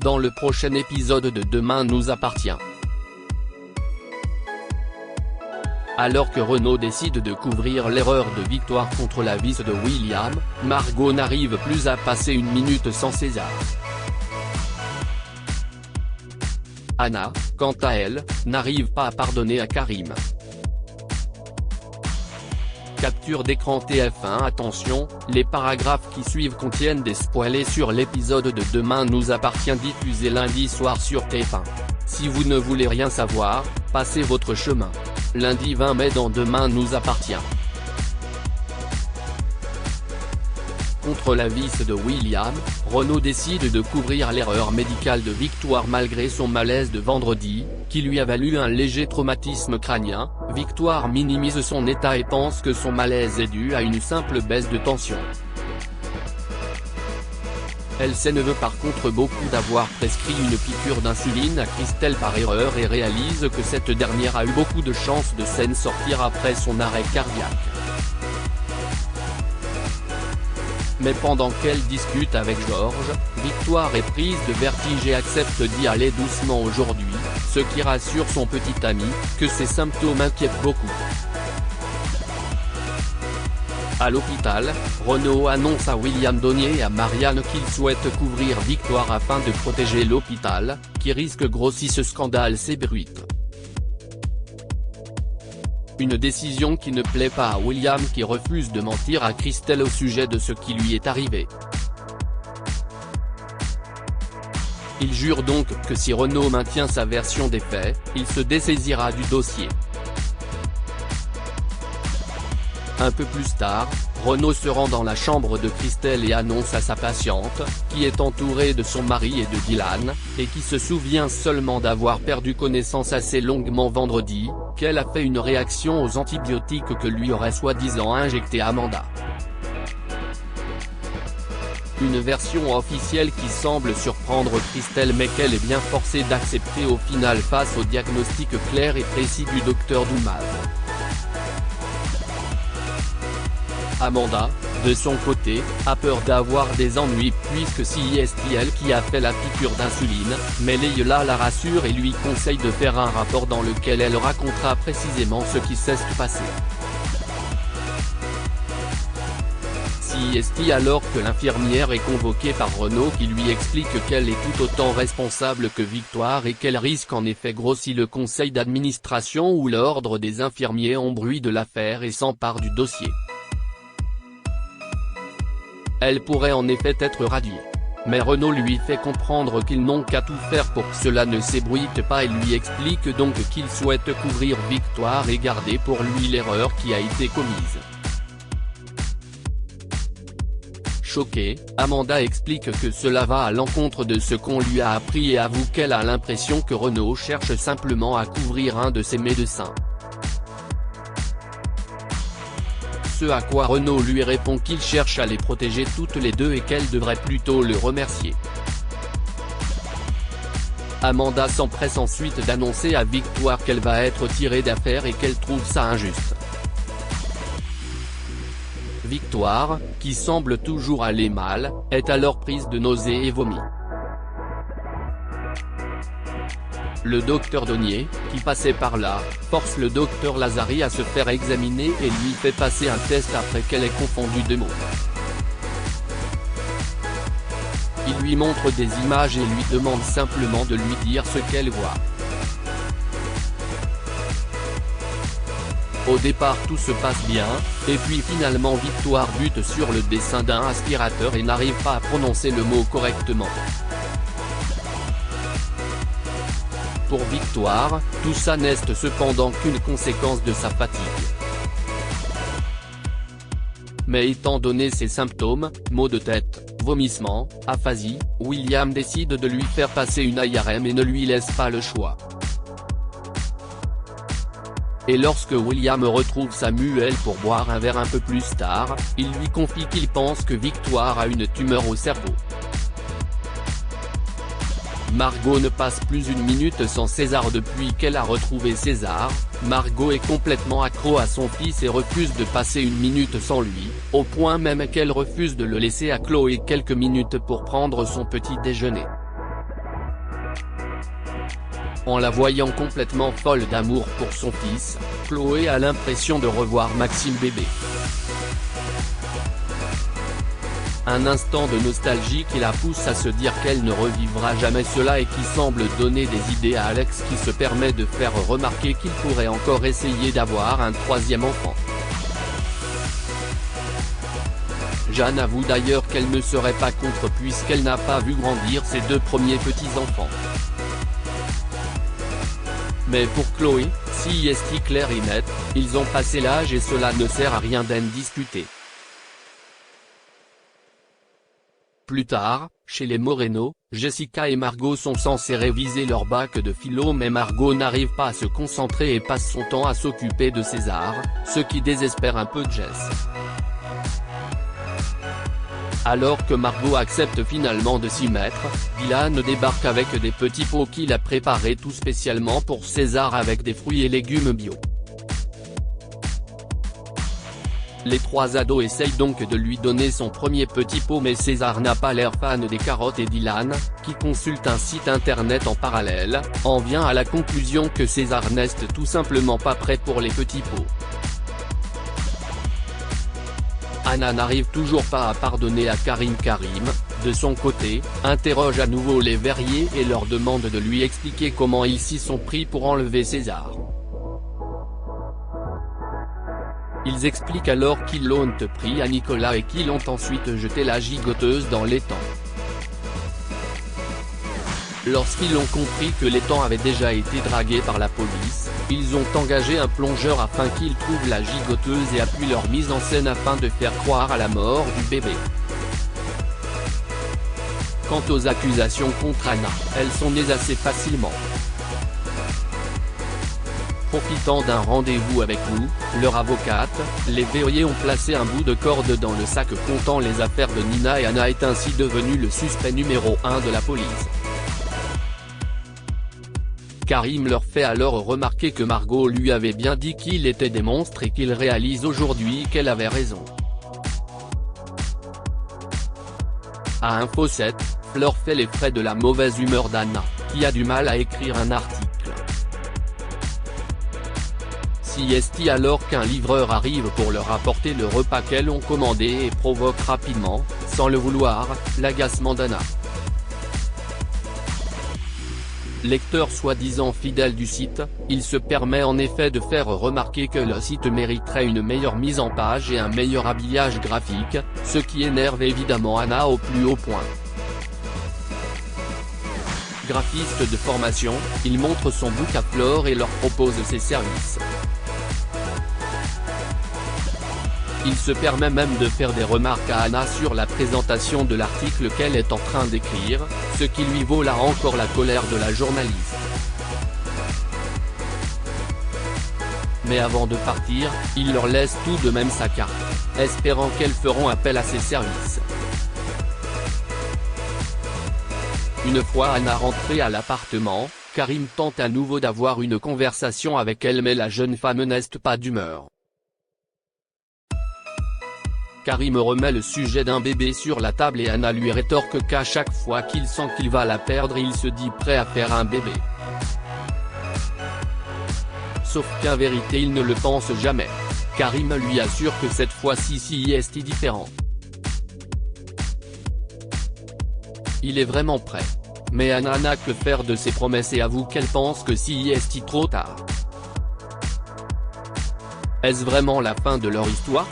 dans le prochain épisode de Demain nous appartient. Alors que Renaud décide de couvrir l'erreur de Victoire contre la vis de William, Margot n'arrive plus à passer une minute sans César. Anna, quant à elle, n'arrive pas à pardonner à Karim. Capture d'écran TF1. Attention, les paragraphes qui suivent contiennent des spoilers sur l'épisode de Demain nous appartient diffusé lundi soir sur TF1. Si vous ne voulez rien savoir, passez votre chemin. Lundi 20 mai dans Demain nous appartient. Contre la vis de William, Renaud décide de couvrir l'erreur médicale de Victoire malgré son malaise de vendredi, qui lui a valu un léger traumatisme crânien. Victoire minimise son état et pense que son malaise est dû à une simple baisse de tension. Elle s'énerve par contre beaucoup d'avoir prescrit une piqûre d'insuline à Christelle par erreur et réalise que cette dernière a eu beaucoup de chance de s'en sortir après son arrêt cardiaque. Mais pendant qu'elle discute avec Georges, Victoire est prise de vertige et accepte d'y aller doucement aujourd'hui, ce qui rassure son petit ami, que ses symptômes inquiètent beaucoup. À l'hôpital, Renaud annonce à William Donnier et à Marianne qu'il souhaite couvrir Victoire afin de protéger l'hôpital, qui risque grossit ce scandale s'ébruite. Une décision qui ne plaît pas à William qui refuse de mentir à Christelle au sujet de ce qui lui est arrivé. Il jure donc que si Renaud maintient sa version des faits, il se dessaisira du dossier. Un peu plus tard, Renaud se rend dans la chambre de Christelle et annonce à sa patiente, qui est entourée de son mari et de Dylan, et qui se souvient seulement d'avoir perdu connaissance assez longuement vendredi, qu'elle a fait une réaction aux antibiotiques que lui aurait soi-disant injecté Amanda. Une version officielle qui semble surprendre Christelle mais qu'elle est bien forcée d'accepter au final face au diagnostic clair et précis du docteur Dumas. Amanda, de son côté, a peur d'avoir des ennuis puisque c'est elle qui a fait la piqûre d'insuline, mais Leila la rassure et lui conseille de faire un rapport dans lequel elle racontera précisément ce qui s'est passé. C'est alors que l'infirmière est convoquée par Renaud qui lui explique qu'elle est tout autant responsable que Victoire et qu'elle risque en effet gros si le conseil d'administration ou l'ordre des infirmiers ont bruit de l'affaire et s'emparent du dossier. Elle pourrait en effet être radiée. Mais Renaud lui fait comprendre qu'ils n'ont qu'à tout faire pour que cela ne s'ébruite pas et lui explique donc qu'il souhaite couvrir Victoire et garder pour lui l'erreur qui a été commise. Choquée, Amanda explique que cela va à l'encontre de ce qu'on lui a appris et avoue qu'elle a l'impression que Renaud cherche simplement à couvrir un de ses médecins. Ce à quoi Renaud lui répond qu'il cherche à les protéger toutes les deux et qu'elle devrait plutôt le remercier. Amanda s'empresse ensuite d'annoncer à Victoire qu'elle va être tirée d'affaire et qu'elle trouve ça injuste. Victoire, qui semble toujours aller mal, est alors prise de nausées et vomit. Le docteur Donnier, qui passait par là, force le docteur Lazari à se faire examiner et lui fait passer un test après qu'elle ait confondu deux mots. Il lui montre des images et lui demande simplement de lui dire ce qu'elle voit. Au départ tout se passe bien, et puis finalement Victoire bute sur le dessin d'un aspirateur et n'arrive pas à prononcer le mot correctement. Pour Victoire, tout ça n'est cependant qu'une conséquence de sa fatigue. Mais étant donné ses symptômes, maux de tête, vomissements, aphasie, William décide de lui faire passer une IRM et ne lui laisse pas le choix. Et lorsque William retrouve Samuel pour boire un verre un peu plus tard, il lui confie qu'il pense que Victoire a une tumeur au cerveau. Margot ne passe plus une minute sans César depuis qu'elle a retrouvé César. Margot est complètement accro à son fils et refuse de passer une minute sans lui, au point même qu'elle refuse de le laisser à Chloé quelques minutes pour prendre son petit déjeuner. En la voyant complètement folle d'amour pour son fils, Chloé a l'impression de revoir Maxime bébé. Un instant de nostalgie qui la pousse à se dire qu'elle ne revivra jamais cela et qui semble donner des idées à Alex qui se permet de faire remarquer qu'il pourrait encore essayer d'avoir un troisième enfant. Jeanne avoue d'ailleurs qu'elle ne serait pas contre puisqu'elle n'a pas vu grandir ses deux premiers petits-enfants. Mais pour Chloé, si est clair et net, ils ont passé l'âge et cela ne sert à rien d'en discuter. Plus tard, chez les Moreno, Jessica et Margot sont censées réviser leur bac de philo mais Margot n'arrive pas à se concentrer et passe son temps à s'occuper de César, ce qui désespère un peu Jess. Alors que Margot accepte finalement de s'y mettre, Dylan débarque avec des petits pots qu'il a préparés tout spécialement pour César avec des fruits et légumes bio. Les trois ados essayent donc de lui donner son premier petit pot mais César n'a pas l'air fan des carottes et Dylan, qui consulte un site internet en parallèle, en vient à la conclusion que César n'est tout simplement pas prêt pour les petits pots. Anna n'arrive toujours pas à pardonner à Karim. Karim, de son côté, interroge à nouveau les verriers et leur demande de lui expliquer comment ils s'y sont pris pour enlever César. Ils expliquent alors qu'ils l'ont pris à Nicolas et qu'ils ont ensuite jeté la gigoteuse dans l'étang. Lorsqu'ils ont compris que l'étang avait déjà été dragué par la police, ils ont engagé un plongeur afin qu'il trouve la gigoteuse et appuie leur mise en scène afin de faire croire à la mort du bébé. Quant aux accusations contre Anna, elles sont nées assez facilement. Profitant d'un rendez-vous avec nous, leur avocate, les verriers ont placé un bout de corde dans le sac comptant les affaires de Nina et Anna est ainsi devenu le suspect numéro 1 de la police. Karim leur fait alors remarquer que Margot lui avait bien dit qu'il était des monstres et qu'il réalise aujourd'hui qu'elle avait raison. À Info 7, Fleur fait les frais de la mauvaise humeur d'Anna, qui a du mal à écrire un article. Si alors qu'un livreur arrive pour leur apporter le repas qu'elles ont commandé et provoque rapidement, sans le vouloir, l'agacement d'Anna. Lecteur soi-disant fidèle du site, il se permet en effet de faire remarquer que le site mériterait une meilleure mise en page et un meilleur habillage graphique, ce qui énerve évidemment Anna au plus haut point. Graphiste de formation, il montre son book à Fleur et leur propose ses services. Il se permet même de faire des remarques à Anna sur la présentation de l'article qu'elle est en train d'écrire, ce qui lui vaut là encore la colère de la journaliste. Mais avant de partir, il leur laisse tout de même sa carte, espérant qu'elles feront appel à ses services. Une fois Anna rentrée à l'appartement, Karim tente à nouveau d'avoir une conversation avec elle mais la jeune femme n'est pas d'humeur. Karim remet le sujet d'un bébé sur la table et Anna lui rétorque qu'à chaque fois qu'il sent qu'il va la perdre il se dit prêt à faire un bébé. Sauf qu'en vérité il ne le pense jamais. Karim lui assure que cette fois-ci c'est différent. Il est vraiment prêt. Mais Anna n'a que faire de ses promesses et avoue qu'elle pense que c'est trop tard. Est-ce vraiment la fin de leur histoire ?